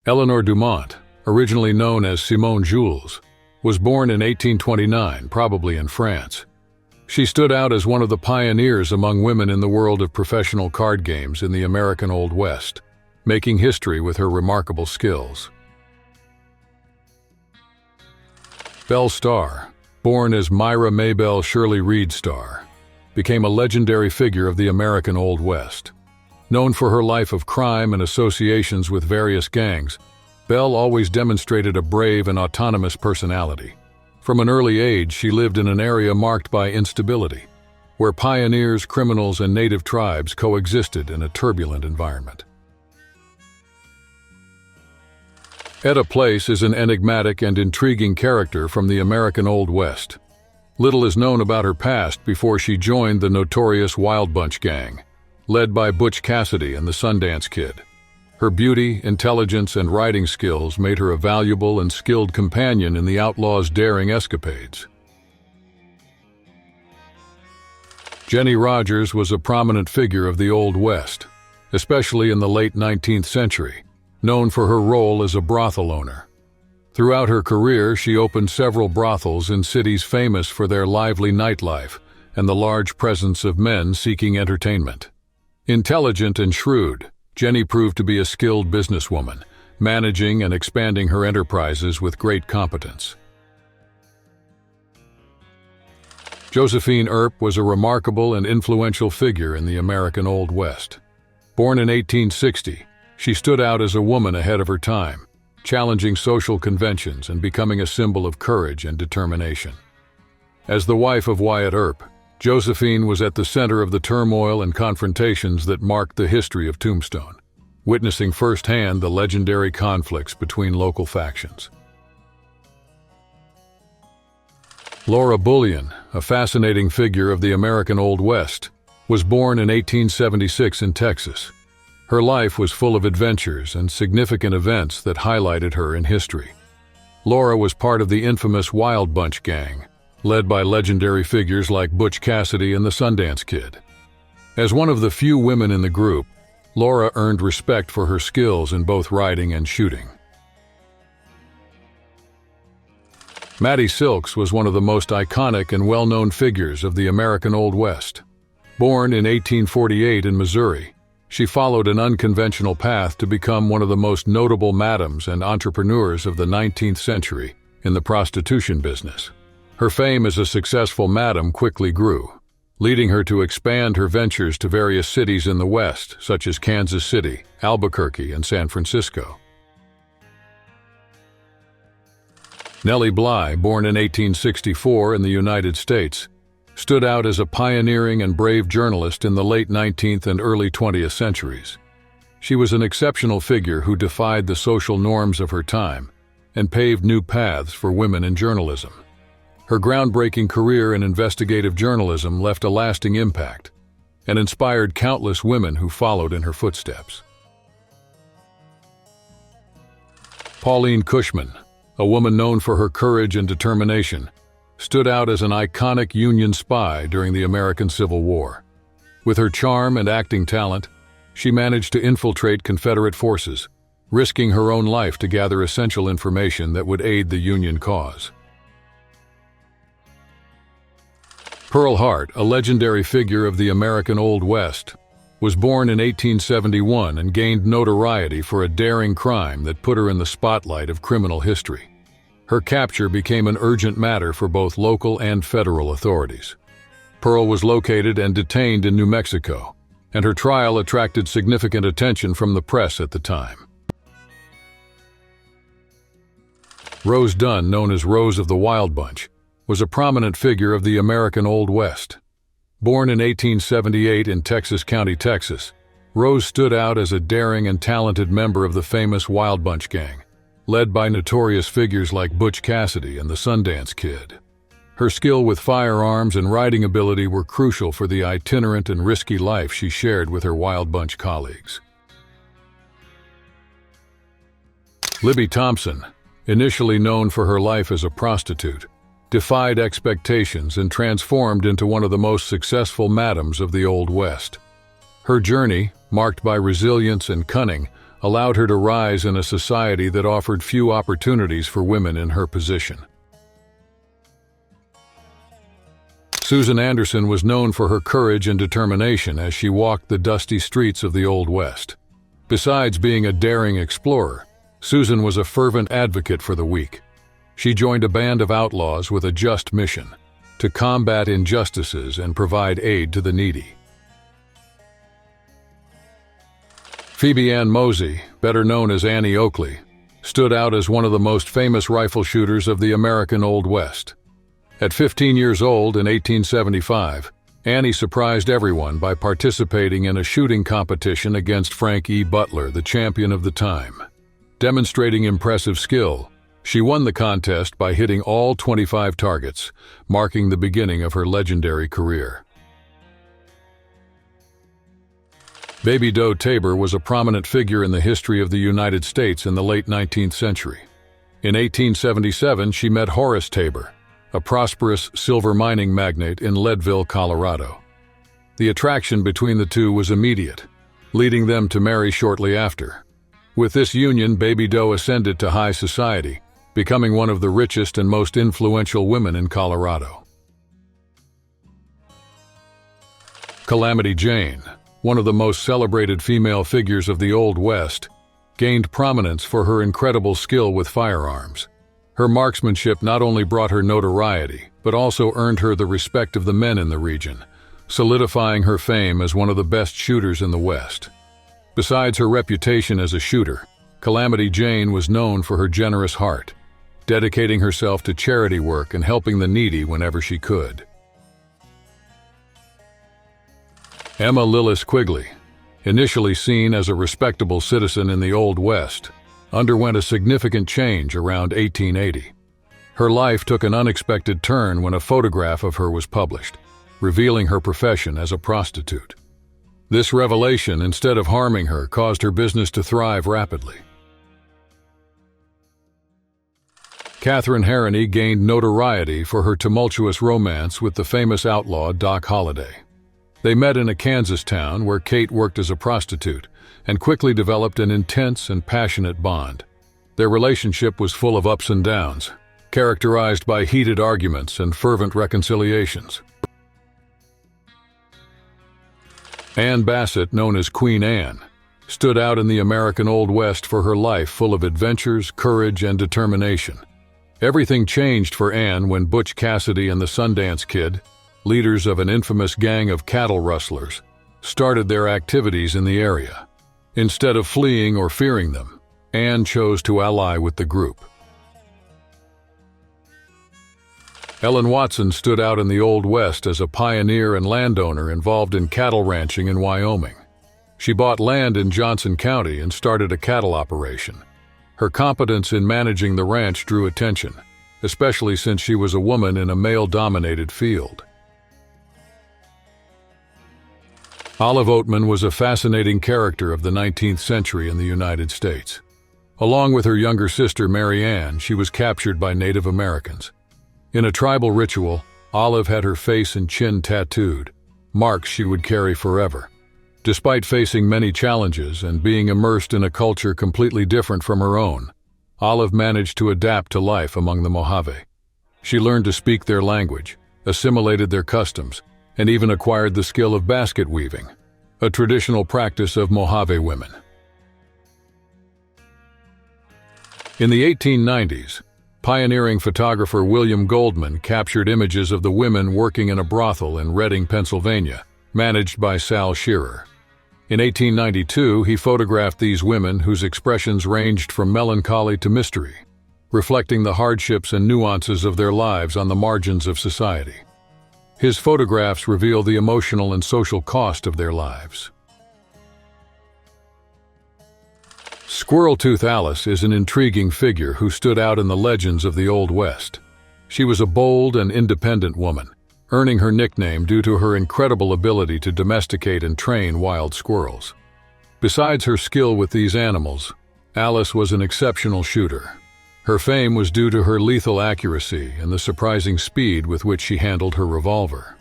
Elanor Dumont, originally known as Simone Jules, was born in 1829, probably in France. She stood out as one of the pioneers among women in the world of professional card games in the American Old West, making history with her remarkable skills. Belle Starr, born as Myra Maybelle Shirley Reed Starr, became a legendary figure of the American Old West. Known for her life of crime and associations with various gangs, Belle always demonstrated a brave and autonomous personality. From an early age, she lived in an area marked by instability, where pioneers, criminals, and native tribes coexisted in a turbulent environment. Eda Place is an enigmatic and intriguing character from the American Old West. Little is known about her past before she joined the notorious Wild Bunch gang, led by Butch Cassidy and the Sundance Kid. Her beauty, intelligence, and writing skills made her a valuable and skilled companion in the outlaws' daring escapades. Jenny Rogers was a prominent figure of the Old West, especially in the late 19th century, known for her role as a brothel owner. Throughout her career, she opened several brothels in cities famous for their lively nightlife and the large presence of men seeking entertainment. Intelligent and shrewd, Jenny proved to be a skilled businesswoman, managing and expanding her enterprises with great competence. Josephine Earp was a remarkable and influential figure in the American Old West. Born in 1860, she stood out as a woman ahead of her time, challenging social conventions and becoming a symbol of courage and determination. As the wife of Wyatt Earp, Josephine was at the center of the turmoil and confrontations that marked the history of Tombstone, witnessing firsthand the legendary conflicts between local factions. Laura Bullan, a fascinating figure of the American Old West, was born in 1876 in Texas. Her life was full of adventures and significant events that highlighted her in history. Laura was part of the infamous Wild Bunch gang, led by legendary figures like Butch Cassidy and the Sundance Kid. As one of the few women in the group, Laura earned respect for her skills in both riding and shooting. Mattie Silks was one of the most iconic and well-known figures of the American Old West. Born in 1848 in Missouri, she followed an unconventional path to become one of the most notable madams and entrepreneurs of the 19th century in the prostitution business. Her fame as a successful madam quickly grew, leading her to expand her ventures to various cities in the West, such as Kansas City, Albuquerque, and San Francisco. Nellie Blye, born in 1864 in the United States, stood out as a pioneering and brave journalist in the late 19th and early 20th centuries. She was an exceptional figure who defied the social norms of her time and paved new paths for women in journalism. Her groundbreaking career in investigative journalism left a lasting impact and inspired countless women who followed in her footsteps. Pauline Kushman, a woman known for her courage and determination, stood out as an iconic Union spy during the American Civil War. With her charm and acting talent, she managed to infiltrate Confederate forces, risking her own life to gather essential information that would aid the Union cause. Pearl Hart, a legendary figure of the American Old West, was born in 1871 and gained notoriety for a daring crime that put her in the spotlight of criminal history. Her capture became an urgent matter for both local and federal authorities. Pearl was located and detained in New Mexico, and her trial attracted significant attention from the press at the time. Rose Dunn, known as Rose of the Wild Bunch, was a prominent figure of the American Old West. Born in 1878 in Texas County, Texas, Rose stood out as a daring and talented member of the famous Wild Bunch gang, led by notorious figures like Butch Cassidy and the Sundance Kid. Her skill with firearms and riding ability were crucial for the itinerant and risky life she shared with her Wild Bunch colleagues. Libby Tomlinson, initially known for her life as a prostitute, defied expectations and transformed into one of the most successful madams of the Old West. Her journey, marked by resilience and cunning, allowed her to rise in a society that offered few opportunities for women in her position. Susan Anderson was known for her courage and determination as she walked the dusty streets of the Old West. Besides being a daring explorer, Susan was a fervent advocate for the weak. She joined a band of outlaws with a just mission: to combat injustices and provide aid to the needy. Phoebe Ann Mosey, better known as Annie Oakley, stood out as one of the most famous rifle shooters of the American Old West. At 15 years old in 1875, Annie surprised everyone by participating in a shooting competition against Frank E. Butler, the champion of the time. Demonstrating impressive skill, she won the contest by hitting all 25 targets, marking the beginning of her legendary career. Baby Dee Taber was a prominent figure in the history of the United States in the late 19th century. In 1877, she met Horace Taber, a prosperous silver mining magnate in Leadville, Colorado. The attraction between the two was immediate, leading them to marry shortly after. With this union, Baby Dee ascended to high society, becoming one of the richest and most influential women in Colorado. Calamity Jane, one of the most celebrated female figures of the Old West, gained prominence for her incredible skill with firearms. Her marksmanship not only brought her notoriety, but also earned her the respect of the men in the region, solidifying her fame as one of the best shooters in the West. Besides her reputation as a shooter, Calamity Jane was known for her generous heart, dedicating herself to charity work and helping the needy whenever she could. Emma Lillis Quigley, initially seen as a respectable citizen in the Old West, underwent a significant change around 1880. Her life took an unexpected turn when a photograph of her was published, revealing her profession as a prostitute. This revelation, instead of harming her, caused her business to thrive rapidly. Katherine Herney gained notoriety for her tumultuous romance with the famous outlaw Doc Holliday. They met in a Kansas town where Kate worked as a prostitute and quickly developed an intense and passionate bond. Their relationship was full of ups and downs, characterized by heated arguments and fervent reconciliations. Anne Basset, known as Queen Anne, stood out in the American Old West for her life full of adventures, courage, and determination. Everything changed for Anne when Butch Cassidy and the Sundance Kid, leaders of an infamous gang of cattle rustlers, started their activities in the area. Instead of fleeing or fearing them, Anne chose to ally with the group. Ellen Watson stood out in the Old West as a pioneer and landowner involved in cattle ranching in Wyoming. She bought land in Johnson County and started a cattle operation. Her competence in managing the ranch drew attention, especially since she was a woman in a male-dominated field. Olive Oatman was a fascinating character of the 19th century in the United States. Along with her younger sister Mary Ann, she was captured by Native Americans. In a tribal ritual, Olive had her face and chin tattooed, marks she would carry forever. Despite facing many challenges and being immersed in a culture completely different from her own, Olive managed to adapt to life among the Mojave. She learned to speak their language, assimilated their customs, and even acquired the skill of basket weaving, a traditional practice of Mojave women. In the 1890s, pioneering photographer William Goldman captured images of the women working in a brothel in Reading, Pennsylvania, managed by Sal Shearer. In 1892, he photographed these women whose expressions ranged from melancholy to mystery, reflecting the hardships and nuances of their lives on the margins of society. His photographs reveal the emotional and social cost of their lives. Squirrel-Tooth Alice is an intriguing figure who stood out in the legends of the Old West. She was a bold and independent woman, earning her nickname due to her incredible ability to domesticate and train wild squirrels. Besides her skill with these animals, Alice was an exceptional shooter. Her fame was due to her lethal accuracy and the surprising speed with which she handled her revolver.